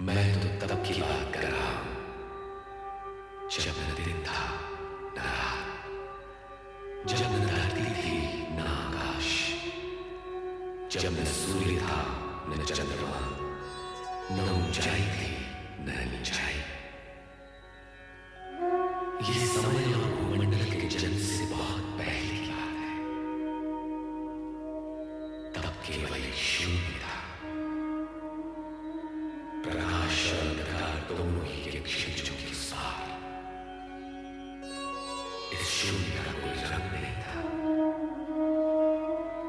मैं तो तब की बात कर रहा हूं जब न दिन था न रात, जब न धरती थी न आकाश, जब न सूर्य था न चंद्रमा, न ऊंचाई थी न नीचाई। ये समय और भूमंडल के जन्म से बहुत पहले की बात है। तब केवल एक शून्य था। प्रकाश और अंधकार दोनों ही एक क्षितिजों के साथ। इस शून्य का कोई रंग नहीं था,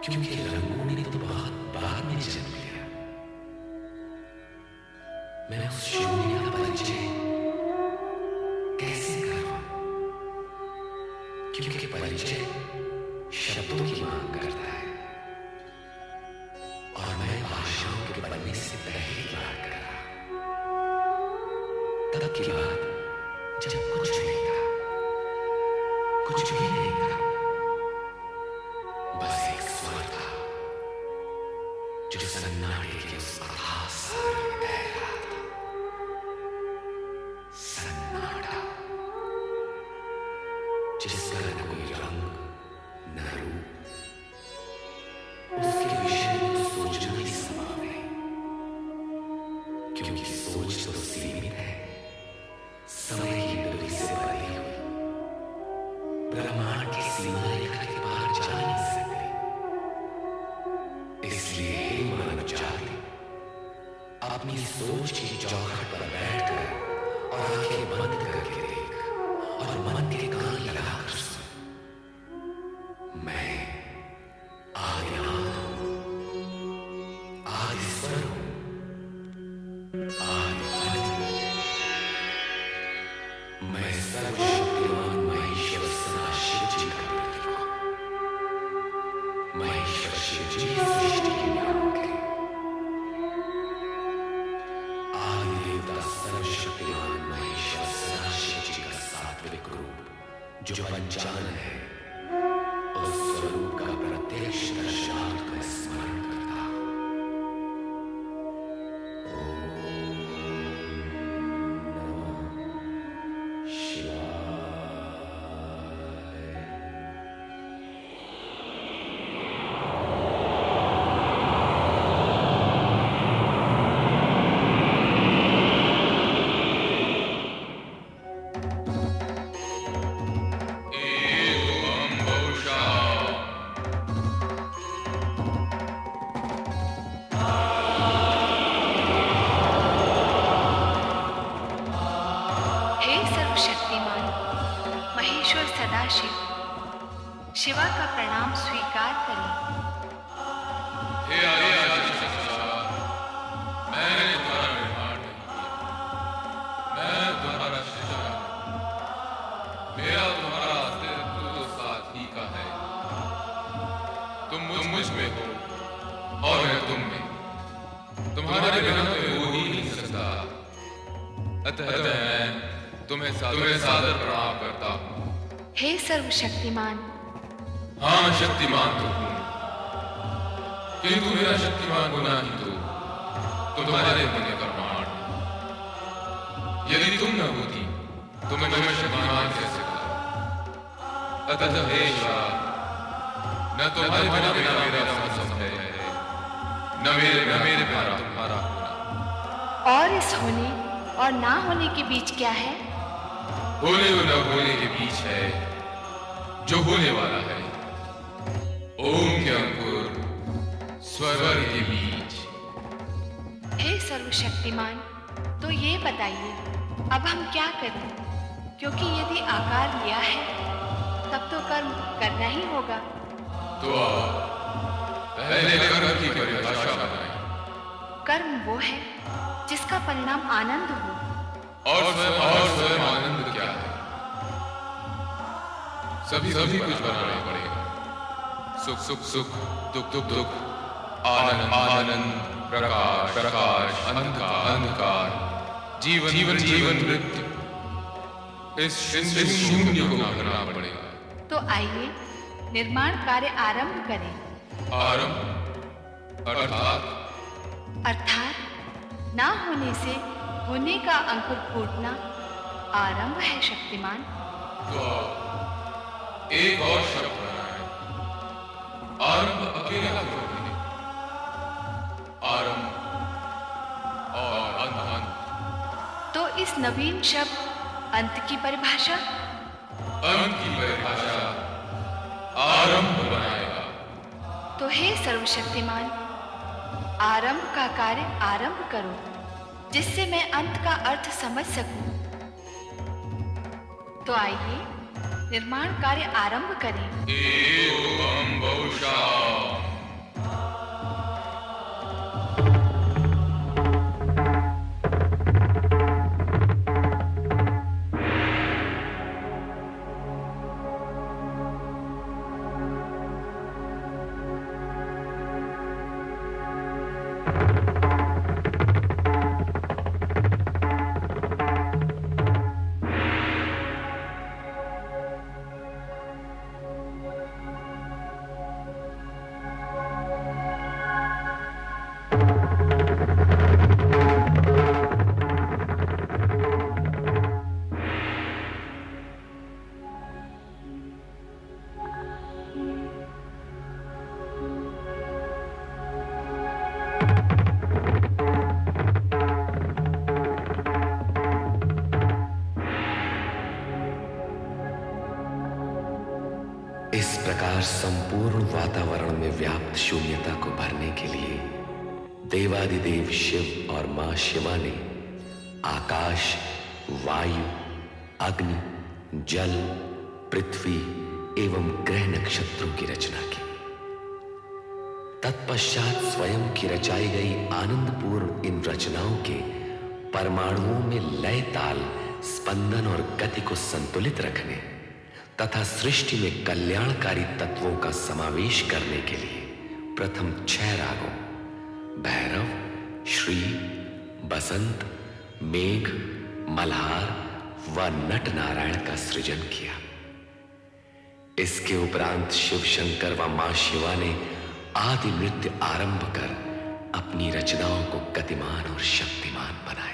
क्योंकि रंगों ने तो बहुत बाद में जन्म लिया। मैं उस शून्य का परिचय कैसे करूं? क्योंकि परिचय शब्दों की मांग करता है, और मैं भाषाओं के बनने से पहले की बात कर रहा हूं। तब की बात जब कुछ नहीं था, कुछ भी नहीं था, बस एक स्वर था जो सन्नाटे के उस अथाह सागर में बह रहा था। सन्नाटा जिसका न कोई रंग न रूप, उसके विषय में तो सोचना ही संभव नहीं, क्योंकि सोच तो सीमित है, समय की दूरी से बनी हुई, ब्रह्मांड की सीमा रेखा के पार जा नहीं सकती। इसलिए हे मानव जाति, अपनी सोच की चौखट पर बैठकर और आंखें बंद करके देख, और मन के कान लगाकर सुन। मैं आदिनाथ हूं, आदिस्वर हूं, आदिफल हूं। मैं सर्वशक्तिमान महेश्वर सदाशिव जी का प्रतीक हूं। महेश्वर शिव जी सृष्टि के नियामक हैं। आदिदेवता सर्वशक्तिमान महेश्वर सदाशिव जी का सात्विक रूप, जो पंचानन है, उस स्वरूप का प्रत्यक्ष दर्शनार्थ मैं स्मरण करता हूं। ओम नमः शिवाय। हे सर्वशक्तिमान महेश्वर सदाशिव, शिवा का प्रणाम स्वीकार करें। हे आदिशक्ति, मैंने तुम्हारा निर्माण नहीं किया, मैं तुम्हारा सृजन हूं। मेरा तुम्हारा अस्तित्व तो साथ ही का है। तुम मुझ में हो और मैं तुम में। तुम्हारे बिना तो हो ही नहीं सकता। अतः मैं तुम्हें सादर प्रणाम करता हूं। हे सर्वशक्तिमान, हाँ, शक्तिमान तो हूं, किंतु मेरा शक्तिमान होना ही तो तुम्हारे होने का प्रमाण है। यदि तुम न होती तो मैं शक्तिमान कैसे होता? अतः हे शिवा, न तुम्हारे बिना मेरा संबंध है, न मेरे बिना तुम्हारा होना। और इस होने और ना होने के बीच क्या है? होने और न होने के बीच है जो होने वाला है। ओम के अंकुर स्वर के बीच। हे सर्वशक्तिमान, तो ये बताइए अब हम क्या करें? क्योंकि यदि आकार लिया है तब तो कर्म करना ही होगा। तो आओ, पहले कर्म की परिभाषा बनाएं। कर्म वो है जिसका परिणाम आनंद हो। और स्वयं आनंद क्या है? सभी कुछ बनाना पड़ेगा। सुख, दुख, आनंद, प्रकाश, अंधकार, जीवन, मृत्यु। इस शून्य को करना पड़ेगा। तो आइए निर्माण कार्य आरंभ करें। आरंभ अर्थात ना होने से होने का अंकुर फूटना आरंभ है शक्तिमान। तो एक और शब्द बनाए, आरंभ अकेला क्यों नहीं? आरंभ और अंत। तो इस नवीन शब्द अंत की परिभाषा? अंत की परिभाषा आरंभ बनाएगा। तो हे सर्वशक्तिमान, आरंभ का कार्य आरंभ करो, जिससे मैं अंत का अर्थ समझ सकूं। तो आइए निर्माण कार्य आरंभ करें। एवं बहुशः। इस प्रकार संपूर्ण वातावरण में व्याप्त शून्यता को भरने के लिए देवादिदेव शिव और मां शिवा ने आकाश, वायु, अग्नि, जल, पृथ्वी एवं ग्रह नक्षत्रों की रचना की। तत्पश्चात स्वयं की रचाई गई आनंदपूर्ण इन रचनाओं के परमाणुओं में लय, ताल, स्पंदन और गति को संतुलित रखने तथा सृष्टि में कल्याणकारी तत्वों का समावेश करने के लिए प्रथम 6 रागों भैरव, श्री, बसंत, मेघ, मल्हार व नट नारायण का सृजन किया। इसके उपरांत शिव शंकर व मां शिवा ने आदि नृत्य आरंभ कर अपनी रचनाओं को गतिमान और शक्तिमान बनाया।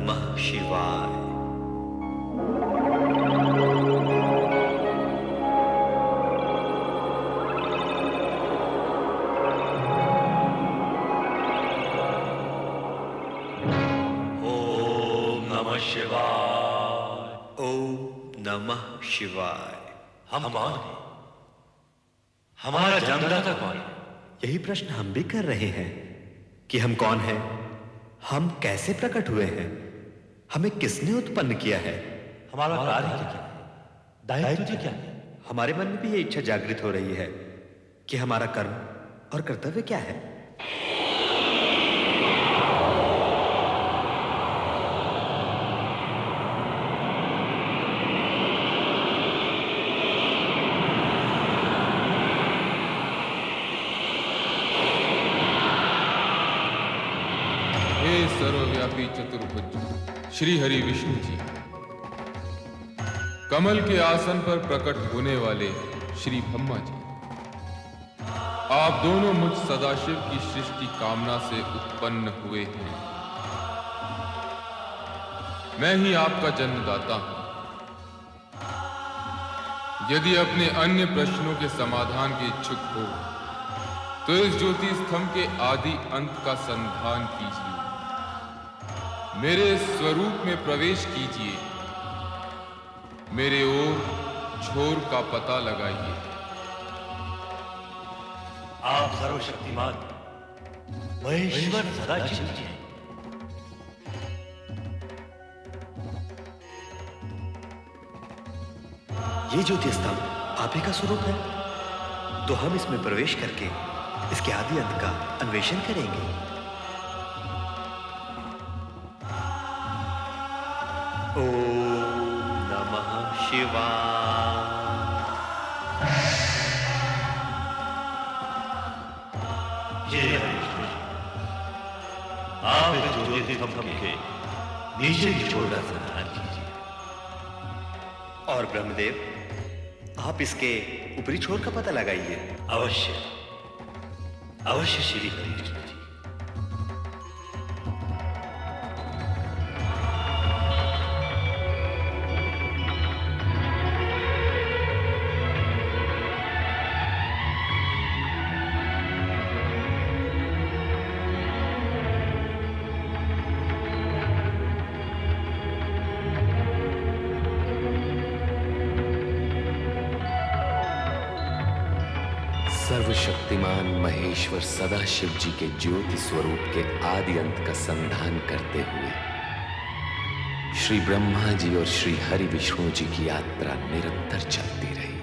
नमः शिवाय। ओम नमः शिवाय। ओम नमः शिवाय। हम कौन हैं? हमारा जन्मदाता कौन है? यही प्रश्न हम भी कर रहे हैं कि हम कौन हैं, हम कैसे प्रकट हुए हैं, हमें किसने उत्पन्न किया है, हमारा कार्य क्या है, दायित्व क्या है? हमारे मन में भी ये इच्छा जागृत हो रही है कि हमारा कर्म और कर्तव्य क्या है। सर्वव्यापी चतुर्भुज श्री हरि विष्णु जी, कमल के आसन पर प्रकट होने वाले श्री ब्रह्मा जी, आप दोनों मुझ सदाशिव की सृष्टि कामना से उत्पन्न हुए हैं। मैं ही आपका जन्मदाता हूं। यदि अपने अन्य प्रश्नों के समाधान के इच्छुक हो तो इस ज्योति स्तंभ के आदि अंत का संधान कीजिए, मेरे स्वरूप में प्रवेश कीजिए, मेरे ओर छोर का पता लगाइए। आप सर्वशक्तिमान महेश्वर सदाशिव जी हैं। ये ज्योति स्तंभ आप ही का स्वरूप है, तो हम इसमें प्रवेश करके इसके आदि अंत का अन्वेषण करेंगे। ओम नमः शिवाय। जय विष्णु, आप इस ज्योति स्तंभ के नीचे की छोर का संधान कीजिए। और ब्रह्मदेव, आप इसके ऊपरी छोर का पता लगाइए। अवश्य अवश्य श्री हरि विष्णु जी। सर्वशक्तिमान महेश्वर सदाशिव जी के ज्योति स्वरूप के आदि अंत का संधान करते हुए श्री ब्रह्मा जी और श्री हरि विष्णु जी की यात्रा निरंतर चलती रही।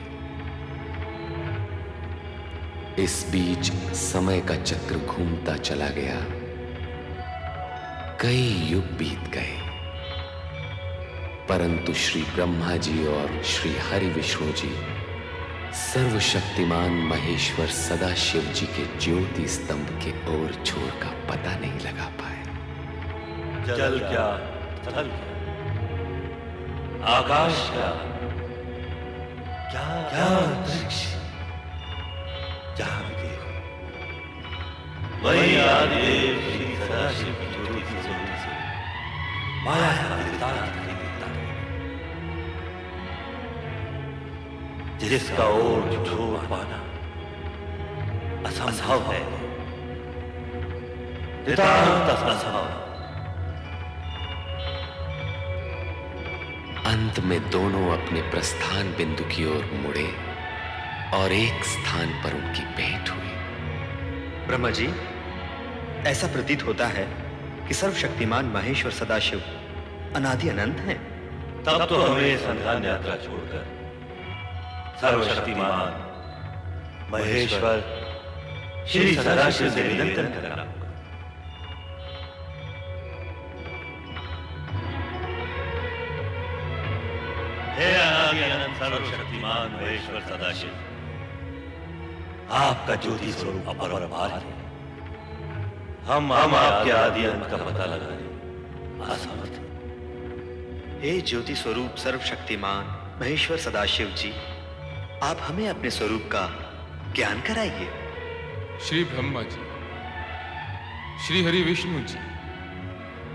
इस बीच समय का चक्र घूमता चला गया, कई युग बीत गए, परंतु श्री ब्रह्मा जी और श्री हरि विष्णु जी सर्वशक्तिमान महेश्वर सदाशिव जी के ज्योति स्तंभ के ओर छोर का पता नहीं लगा पाए। जल क्या, स्थल क्या, आकाश क्या, क्या अंतरिक्ष, जहां भी देखो वही आदिदेव श्री सदाशिव की ज्योति स्वरूप से माया का विस्तार दिखाई देता है, जिसका ओर छोर पाना असंभव है, नितांत असंभव। अंत में दोनों अपने प्रस्थान बिंदु की ओर मुड़े और एक स्थान पर उनकी भेंट हुई। ब्रह्मा जी, ऐसा प्रतीत होता है कि सर्वशक्तिमान महेश्वर सदाशिव अनादि अनंत हैं। तब तो हमें संधान यात्रा छोड़कर सर्वशक्तिमान महेश्वर श्री सदाशिव से निरंतर करना होगा। हे अनादि अनंत सर्वशक्तिमान महेश्वर सदाशिव, आपका ज्योति स्वरूप अपरंपार है। हम आपके आदि अंत का पता लगाने असमर्थ हैं। हे ज्योति स्वरूप सर्वशक्तिमान महेश्वर सदाशिव जी, आप हमें अपने स्वरूप का ज्ञान कराइए। श्री ब्रह्मा जी, श्री हरि विष्णु जी,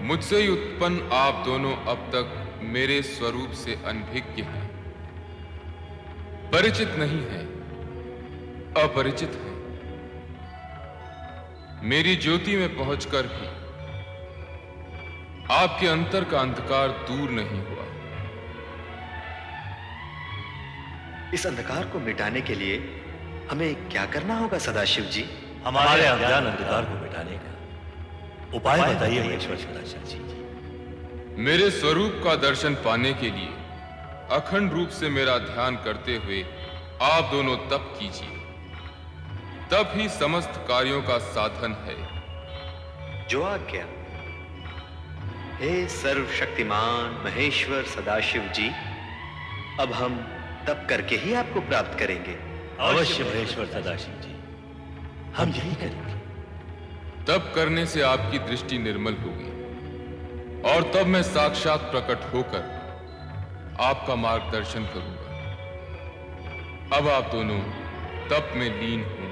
मुझसे ही उत्पन्न आप दोनों अब तक मेरे स्वरूप से अनभिज्ञ हैं, परिचित नहीं हैं, अपरिचित हैं। मेरी ज्योति में पहुंचकर भी आपके अंतर का अंधकार दूर नहीं हुआ। इस अंधकार को मिटाने के लिए हमें क्या करना होगा सदाशिव जी? हमारे अज्ञान अंधकार को मिटाने का उपाय बताइए महेश्वर सदाशिव जी। मेरे स्वरूप का दर्शन पाने के लिए अखंड रूप से मेरा ध्यान करते हुए आप दोनों तप कीजिए, तप ही समस्त कार्यों का साधन है। जो आज्ञा। हे सर्वशक्तिमान महेश्वर सदाशिव जी, अब हम तप करके ही आपको प्राप्त करेंगे। अवश्य महेश्वर सदाशिव जी, हम यही करेंगे। तप करने से आपकी दृष्टि निर्मल होगी और तब मैं साक्षात प्रकट होकर आपका मार्गदर्शन करूंगा। अब आप दोनों तप में लीन हों।